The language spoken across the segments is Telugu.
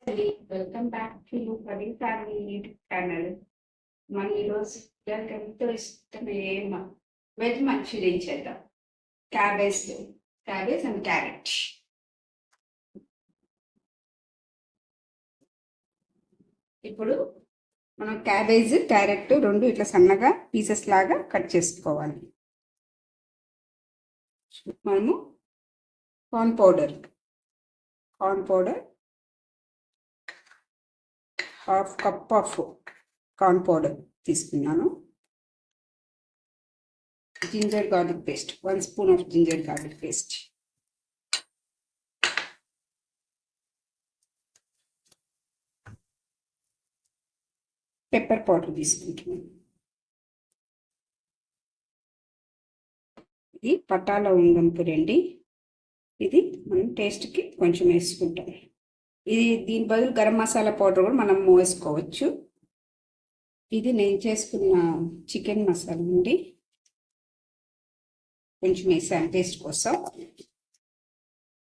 Welcome back to Praveen family YouTube channel. మనం ఈరోజు పిల్లలకి ఎంతో ఇష్టమైన వెజ్ మంచూరియన్ చేద్దాం. Cabbage and carrot. ఇప్పుడు మనం క్యాబేజ్ క్యారెట్ రెండు ఇట్లా సన్నగా పీసెస్ లాగా కట్ చేసుకోవాలి. మనము corn powder half cup of corn powder తీసుకున్నాను. Ginger garlic paste 1 spoon of ginger garlic paste. Pepper powder తీసుకుంటున్నాను. ఇది పటాల ఉందంపురండి. ఇది మనం టేస్ట్కి కొంచెం వేసుకుంటాం. ఇది దీని బదులు గరం మసాలా పౌడర్ కూడా మనం వేసుకోవచ్చు. ఇది నేను చేసుకున్న చికెన్ మసాలా అండి, కొంచెం వేసాను టేస్ట్ కోసం.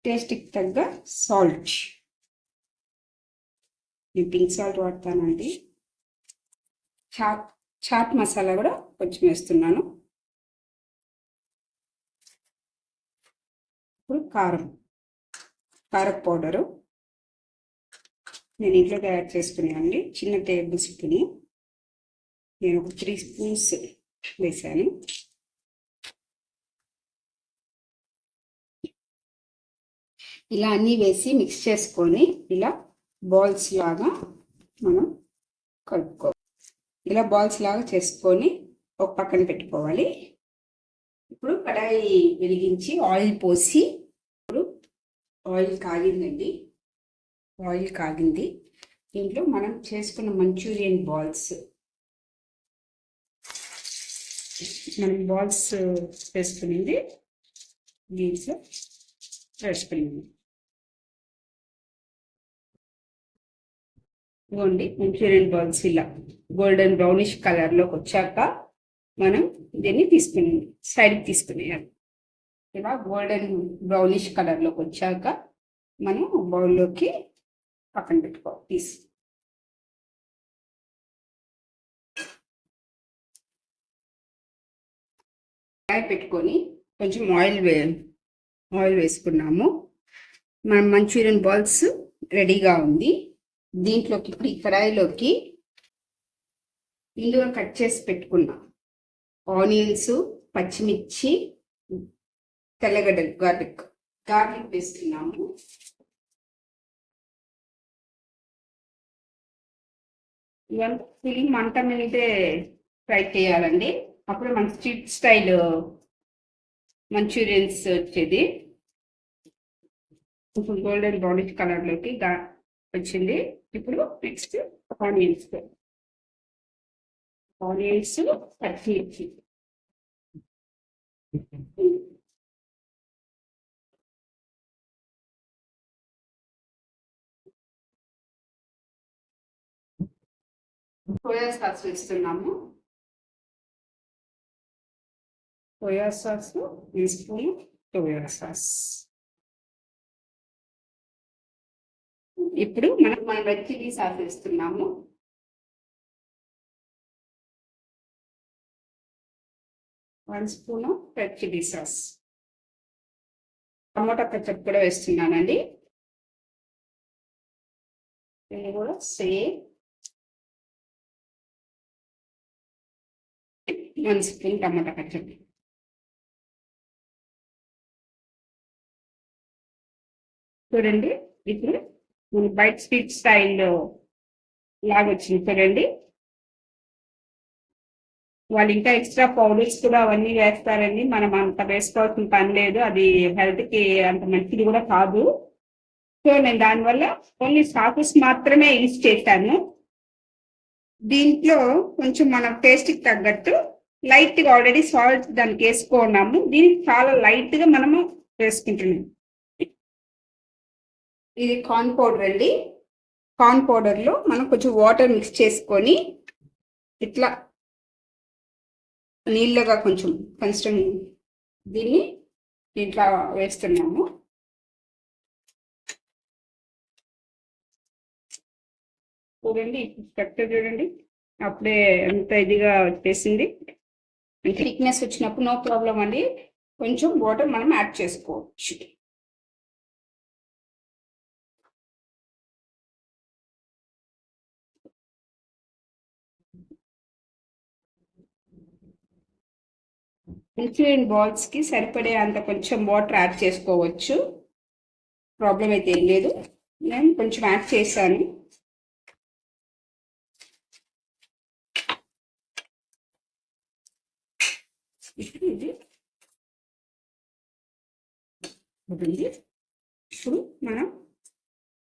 టేస్ట్కి తగ్గ సాల్ట్, నేను పింక్ సాల్ట్ వాడతానండి. చాట్ మసాలా కూడా కొంచెం వేస్తున్నాను. ఇప్పుడు కారం పౌడరు నేను ఇంట్లో తయారు చేసుకున్నానండి. చిన్న టేబుల్ స్పూన్, నేను ఒక 3 స్పూన్స్ వేసాను. ఇలా అన్నీ వేసి మిక్స్ చేసుకొని ఇలా బాల్స్ లాగా మనం కలుపుకోవాలి. ఇలా బాల్స్ లాగా చేసుకొని ఒక పక్కన పెట్టుకోవాలి. ఇప్పుడు కడాయి వెలిగించి ఆయిల్ పోసి, ఇప్పుడు ఆయిల్ కాగిందండి. ఆయిల్ కాగింది. దీంట్లో మనం చేసుకున్న మంచూరియన్ బాల్స్, మనం బాల్స్ వేసుకునింది దీంట్లో వేసుకునింది. ఇవ్వండి మంచూరియన్ బాల్స్ ఇలా గోల్డెన్ బ్రౌనిష్ కలర్లోకి వచ్చాక మనం దీన్ని సైడ్కి తీసుకునేయాలి. ఇలా గోల్డెన్ బ్రౌనిష్ కలర్లోకి వచ్చాక మనం బౌల్లోకి పక్కన పెట్టుకోవాలి తీసి. పెట్టుకొని కొంచెం ఆయిల్ వేసుకున్నాము. మనం మంచూరియన్ బాల్స్ రెడీగా ఉంది. దీంట్లోకి ఇప్పుడు ఈ కడాయిలోకి ఇందులో కట్ చేసి పెట్టుకున్న ఆనియన్స్, పచ్చిమిర్చి, తెల్లగడ్డలు, గార్లిక్ వేస్తున్నాము. ఇవన్నీ ఫిలిం మంట మీదే ఫ్రై చేయాలండి, అప్పుడు మన స్ట్రీట్ స్టైల్ మంచూరియన్స్ వచ్చేది. ఇప్పుడు గోల్డెన్ బ్రౌనిష్ కలర్లోకి వచ్చింది. ఇప్పుడు నెక్స్ట్ ఆనియన్స్, పచ్చిమిర్చి, సోయా సాస్ వేస్తున్నాము. Soya sauce 1 spoon soya sauce. ఇప్పుడు మనం రెడ్ చిల్లీ సాస్ వేస్తున్నాము. 1 స్పూన్ రెడ్ చిల్లీ సాస్. టమాటా కచప్ కూడా వేస్తున్నానండి. ఇది కూడా సేమ్ 1 స్పూన్ టమాటా కచప్. చూడండి ఇప్పుడు బైట్ స్ట్రీట్ స్టైల్ లాగా వచ్చింది. చూడండి, వాళ్ళు ఇంకా ఎక్స్ట్రా పౌడర్స్ కూడా అవన్నీ వేస్తారండి. మనం అంత వేసుకోవాల్సిన పని లేదు, అది హెల్త్కి అంత మంచిది కూడా కాదు. సో నేను దానివల్ల ఓన్లీ సాసెస్ మాత్రమే యూజ్ చేశాను. దీంట్లో కొంచెం మన టేస్ట్కి తగ్గట్టు లైట్గా ఆల్రెడీ సాల్ట్ దానికి వేసుకున్నాము. దీనికి చాలా లైట్గా మనము వేసుకుంటున్నాం. ఇది కార్న్ పౌడర్ అండి. కార్న్ పౌడర్లో మనం కొంచెం వాటర్ మిక్స్ చేసుకొని ఇట్లా నీళ్ళగా కొంచెం దీన్ని దీంట్లో వేస్తున్నాము. చూడండి స్ట్రక్చర్ చూడండి, అప్పుడే ఎంత ఇదిగా వచ్చేసింది. థిక్నెస్ వచ్చినప్పుడు నో ప్రాబ్లం అండి, కొంచెం వాటర్ మనం యాడ్ చేసుకోవచ్చు. మంచూరియన్ బాల్స్కి సరిపడే అంత కొంచెం వాటర్ యాడ్ చేసుకోవచ్చు, ప్రాబ్లం అయితే ఏం లేదు. నేను కొంచెం యాడ్ చేశాను. ఇది ఇప్పుడు మనం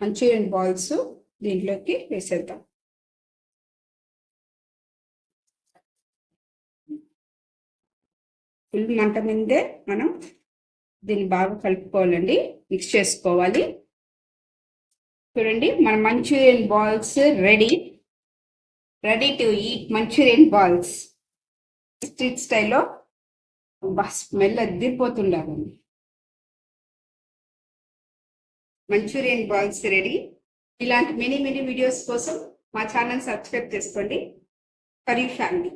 మంచూరియన్ బాల్స్ దీంట్లోకి వేసేద్దాం. ఫుల్ మంట మీదే మనం దీన్ని బాగా కలుపుకోవాలండి, మిక్స్ చేసుకోవాలి. చూడండి మన Manchurian balls ready to eat Manchurian balls. Street స్టైల్లో స్మెల్ అద్దిరిపోతుండాలండి. Manchurian balls ready. ఇలాంటి మినీ వీడియోస్ కోసం మా ఛానల్ సబ్స్క్రైబ్ చేసుకోండి. For you family.